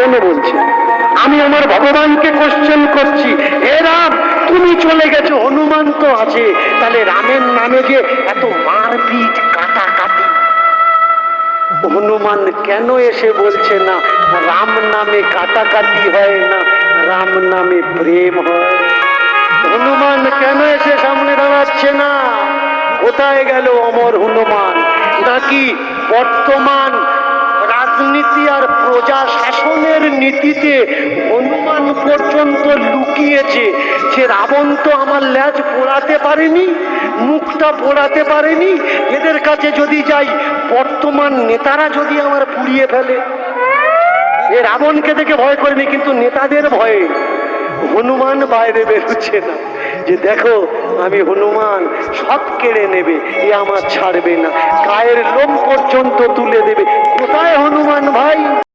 কেন বলছেন? আমি আমার ভগবানকে কোশ্চেন করছি, হে রাম তুমি চলে গেছো, হনুমান তো আছে, তাহলে রামের নামে যে এত মারপিট কাটাকাটি, হনুমান কেন এসে বলছে না রাম নামে কাটাকাটি হয় না, রাম নামে প্রেম হয়? হনুমান কেন এসে সামনে দাঁড়াচ্ছে না? কোথায় গেল অমর হনুমান? নাকি বর্তমান রাজনীতি আর প্রজা শাসনের নীতিতে হনুমান পর্যন্ত লুকিয়েছে যে রাবণ তো আমার ল্যাজ পোড়াতে পারেনি, মুখটা পোড়াতে পারেনি, এদের কাছে যদি যাই বর্তমান নেতারা যদি আমার পুড়িয়ে ফেলে? এ রাবণকে দেখে ভয় করেনি, কিন্তু নেতাদের ভয়ে হনুমান বাইরে বেরোচ্ছে না, যে দেখো আমি হনুমান, সব কেড়ে নেবে, এ আমার ছাড়বে না, গায়ের লোম পর্যন্ত তুলে দেবে। কোথায় হনুমান ভাই?